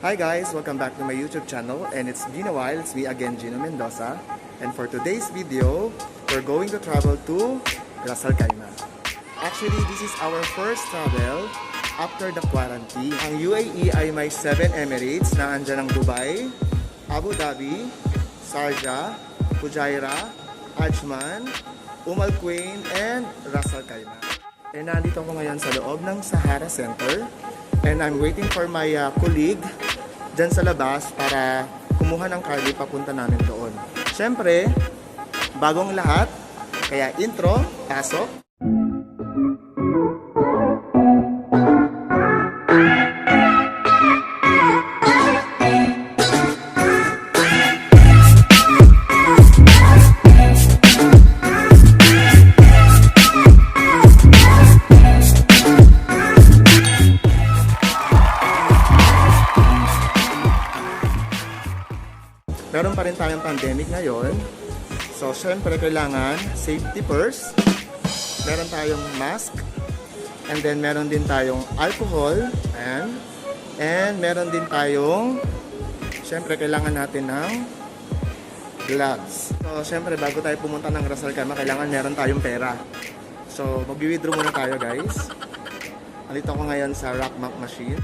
Hi guys, welcome back to my YouTube channel, and it's been a while. It's me again, Gino Mendoza, and for today's video, we're going to travel to RAS AL KHAIMAH. Actually, this is our first travel after the quarantine. Ang UAE ay may 7 Emirates na andyan ang Dubai, Abu Dhabi, Sharjah, Fujairah, Ajman, Al Quwain, and RAS AL KHAIMAH. And nandito ako ngayon sa loob ng Sahara Center, and I'm waiting for my colleague dyan sa labas para kumuha ng carly papunta namin doon. Siyempre, bagong lahat, kaya intro, pasok. Meron pa rin tayong pandemic ngayon. So, syempre kailangan safety first. Meron tayong mask. And then, meron din tayong alcohol. And meron din tayong, syempre kailangan natin ng gloves. So, syempre bago tayo pumunta ng RAS AL KHAIMAH, kailangan meron tayong pera. So, mag-withdraw muna tayo guys. Andito ako ngayon sa rock map machine.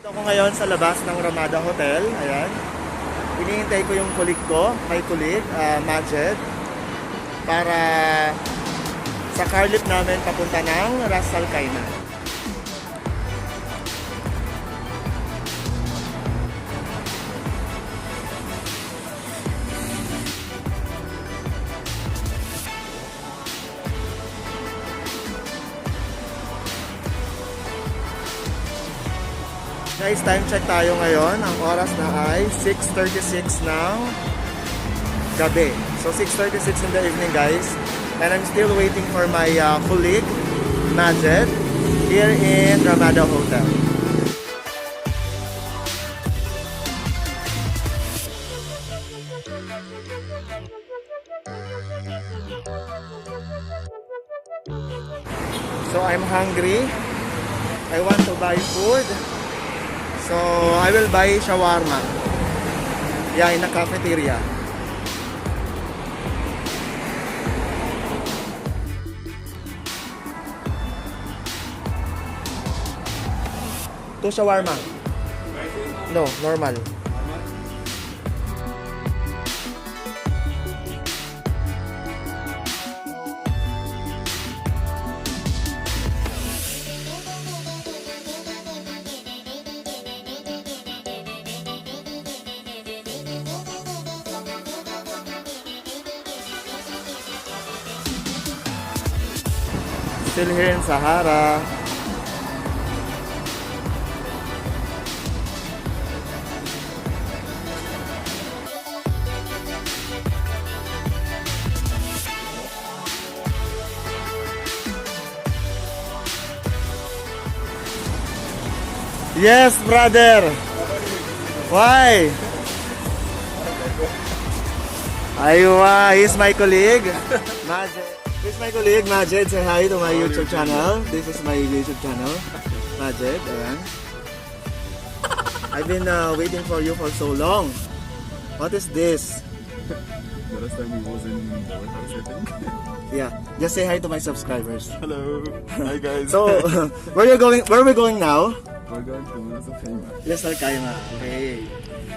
Ako ngayon sa labas ng Ramada Hotel. Ayan. Hinihintay ko yung kulig ko, my kulig, Majed, para sa car lift namin papunta ng RAS AL KHAIMAH. Guys, time check tayo ngayon. Ang oras na ay 6:36 ng gabi. So 6:36 in the evening guys. And I'm still waiting for my colleague, Majed, here in Ramada Hotel. So I'm hungry. I want to buy food. So, I will buy shawarma. Yeah, in the cafeteria. Two shawarma. No, normal. Still here in Sahara. Yes, brother. Why? Aywa, he's my colleague. Majed. He's my colleague, Majed. Say hi to my YouTube channel. This is my YouTube channel. Majed, ayan. I've been waiting for you for so long. What is this? The last time we was in the White House, I think. Yeah, just say hi to my subscribers. Hello. Hi guys. So, where are we going now? we're going to RAS AL KHAIMAH. Ras Al Khaimah. Okay.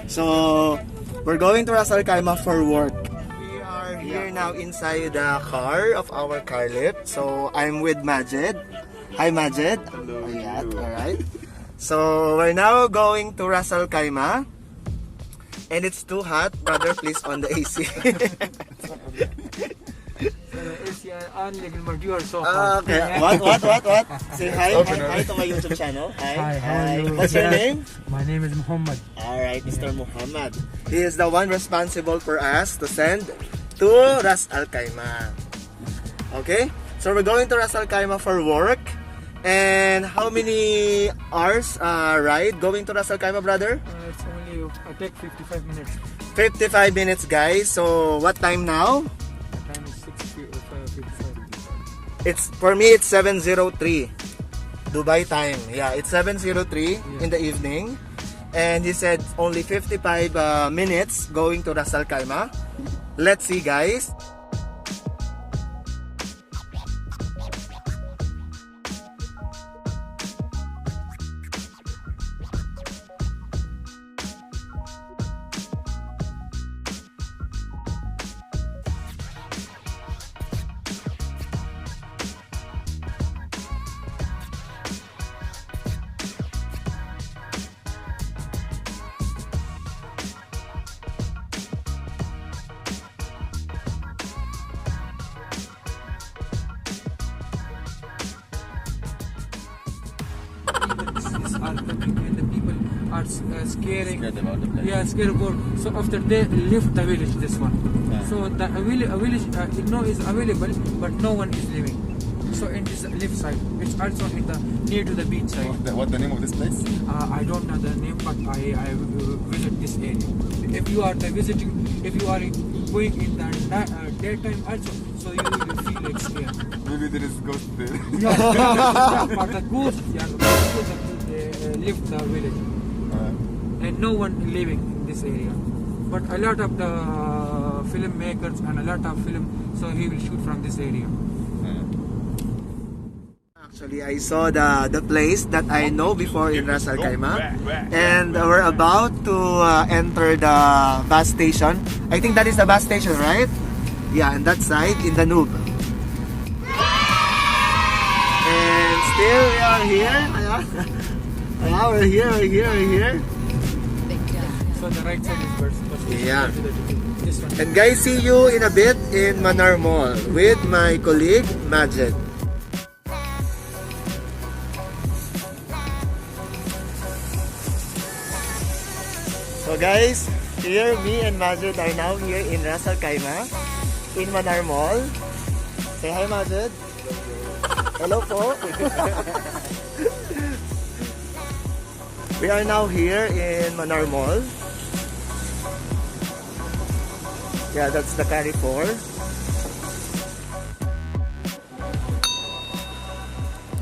So, we're going to Ras Al Khaimah for work. We are here now inside the car of our car lift. So, I'm with Majed. Hi, Majed. Hello. Ayan, alright. So, we're now going to Ras Al Khaimah. And it's too hot. Brother, please on the AC. You are so hot. Okay. What? Say hi. Hi to my YouTube channel. Hi, how are you? What's your name? My name is Muhammad. Alright, Mr. Muhammad. He is the one responsible for us to send to Ras Al Khaimah. Okay? So we're going to Ras Al Khaimah for work. And how many hours ride going to Ras Al Khaimah, brother? It's only, I take 55 minutes. 55 minutes, guys. So what time now? The time is 6:55. For me, it's 7:03 Dubai time. Yeah, it's 7:03 in the evening. And he said only 55 minutes going to Ras Al Khaimah. Let's see, guys. Is are coming and the people are scaring. Scared about the place. Yeah, scared about. So after they left the village, this one. Yeah. So the village is available, but no one is living. So in this left side, it's also in the near to the beach side. What the name of this place? I don't know the name, but I visit this area. If you are visiting, if you are going in the daytime also, so you will feel like scared. Maybe there is ghost there. Yeah, but the ghosts, left the village, and no one living in this area. But a lot of the filmmakers and a lot of film, so he will shoot from this area. Actually, I saw the place that I know before in Ras Al Khaimah, and we're about to enter the bus station. I think that is the bus station, right? Yeah, on that side in the Noob. And still we are here. We're here. So the right side is bus station. Yeah. This one. And guys, see you in a bit in Manar Mall with my colleague Majed. So guys, here me and Majed are now here in Ras Al Khaimah in Manar Mall. Say hi, Majed. Hello po. We are now here in Manar Mall. Yeah, that's the Carrefour.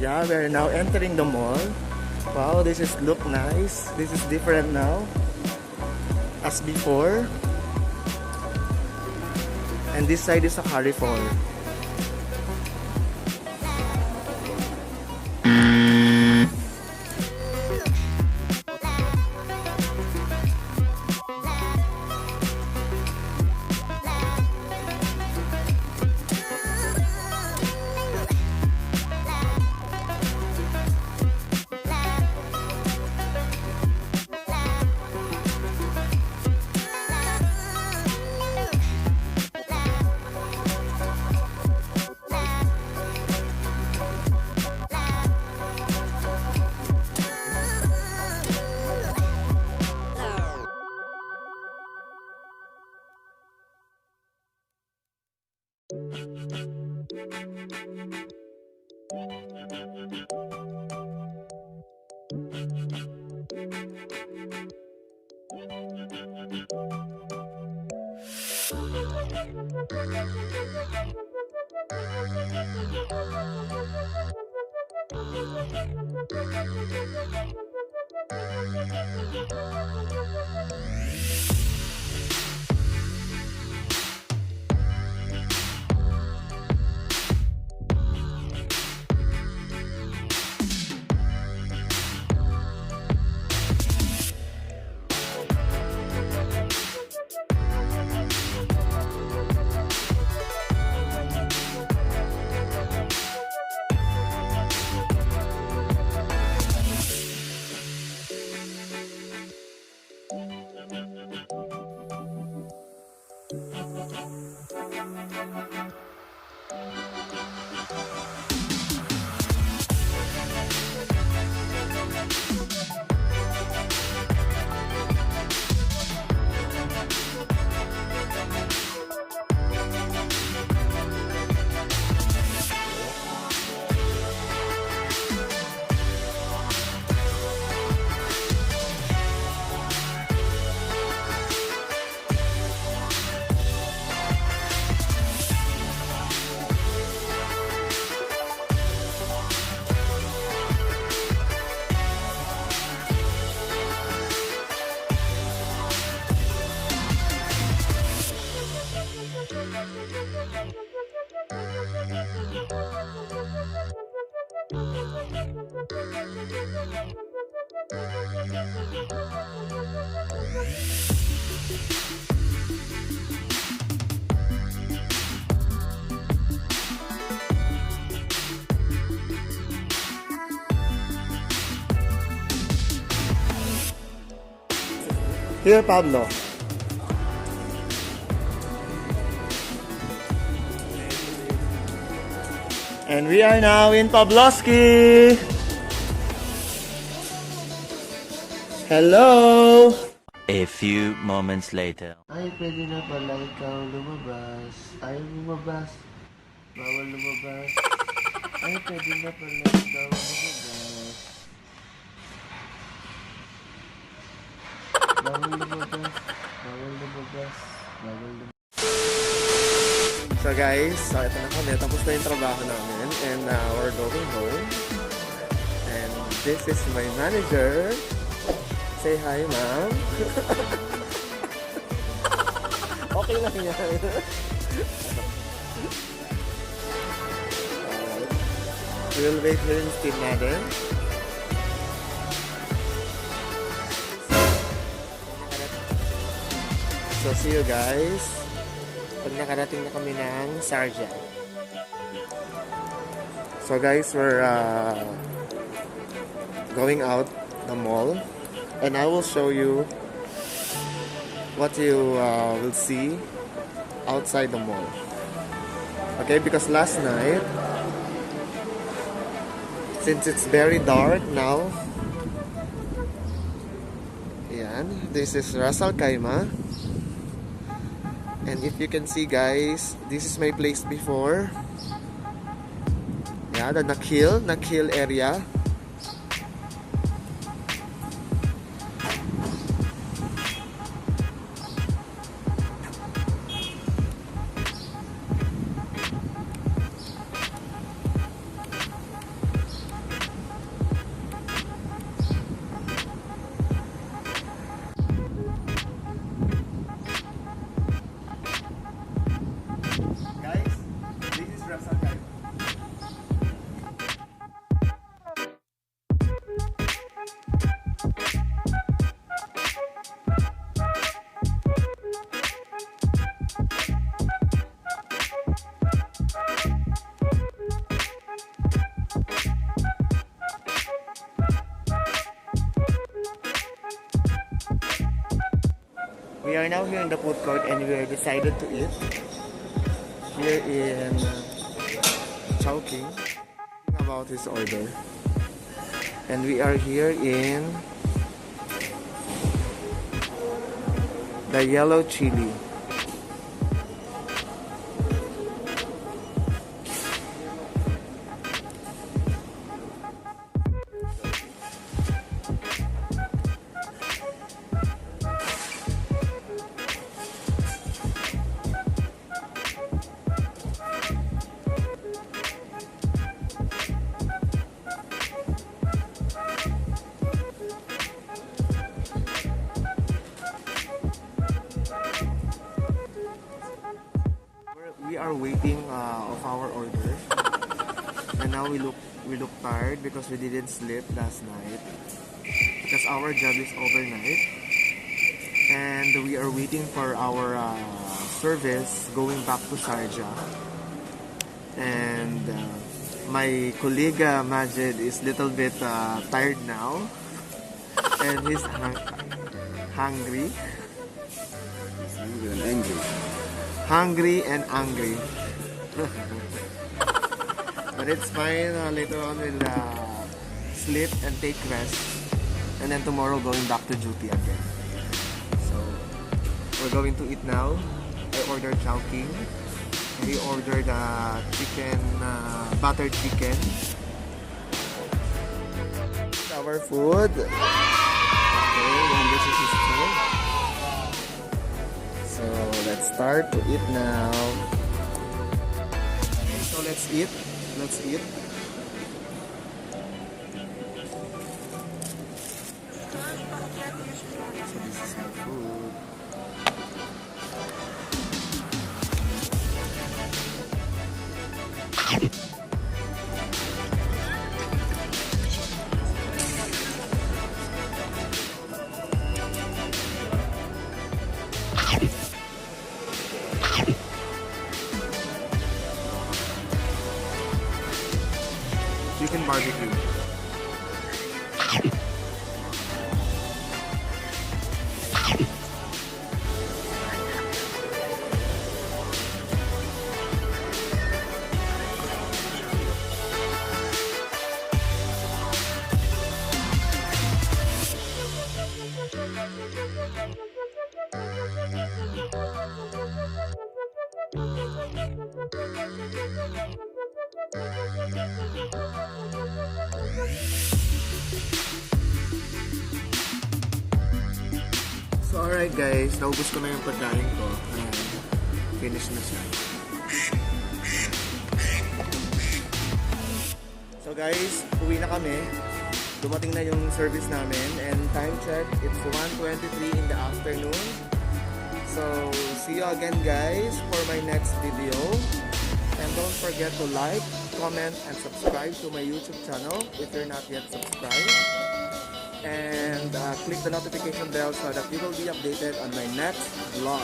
Yeah, we're now entering the mall. Wow, this is look nice. This is different now as before. And this side is a Carrefour. Here, Pablo. And we are now in Pavlovsky. Hello. A few moments later. Ay, pwede na pala ikaw lumabas. Ayaw lumabas. Bawal lumabas. Ay, pwede na pala ikaw lumabas. Bawal lumabas. Bawal lumabas. Bawal lumabas. So guys, ito na kami. Tapos na yung trabaho namin. And we're going home. And this is my manager. Say hi, ma'am. Okay lang yan. We'll wait here instead natin. So see you guys pag nakarating na kami ng Sarja. So guys, we're going out the mall and I will show you what you will see outside the mall. Okay, because last night, since it's very dark now, yan, this is RAS Al KHAIMAH. And if you can see guys, this is my place before. Yeah, the Nakhil area. We are now here in the food court and we are decided to eat here in Chowking about his order. And we are here in the yellow chili. now we look tired because we didn't sleep last night because our job is overnight, and we are waiting for our service going back to Sharjah. And my colleague Majid is little bit tired now, and he's hungry. Angry and angry. Hungry and angry. But it's fine. Later on we'll sleep and take rest, and then tomorrow going back to duty again. So we're going to eat now. I ordered chowking. We ordered chicken, buttered chicken. Our food. Okay, and this is his food. So let's start to eat now. Okay, so let's eat. Let's eat. So this is my food. Chicken barbecue. So alright guys, naubos ko na yung pagkain ko. Ayan, finish na siya. So guys, uwi na kami. Dumating na yung service namin, and time check, it's 1:23 in the afternoon. So see you again guys for my next video. And don't forget to like, comment, and subscribe to my YouTube channel if you're not yet subscribed. And click the notification bell so that you will be updated on my next vlog.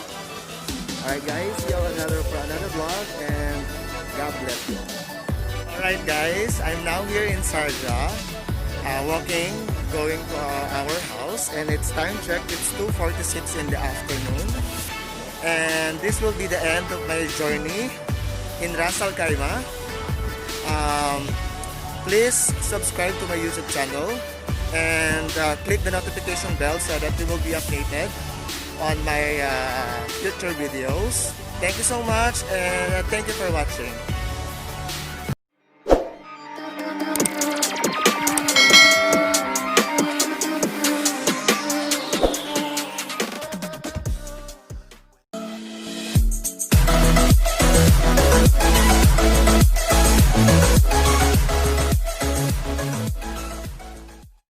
Alright guys, see you for another vlog, and God bless you. Alright guys, I'm now here in Sharjah, walking, going to our house, and it's time check, it's 2:46 in the afternoon. And this will be the end of my journey in RAS Al KHAIMAH. Please subscribe to my YouTube channel and click the notification bell so that you will be updated on my future videos. Thank you so much, and thank you for watching.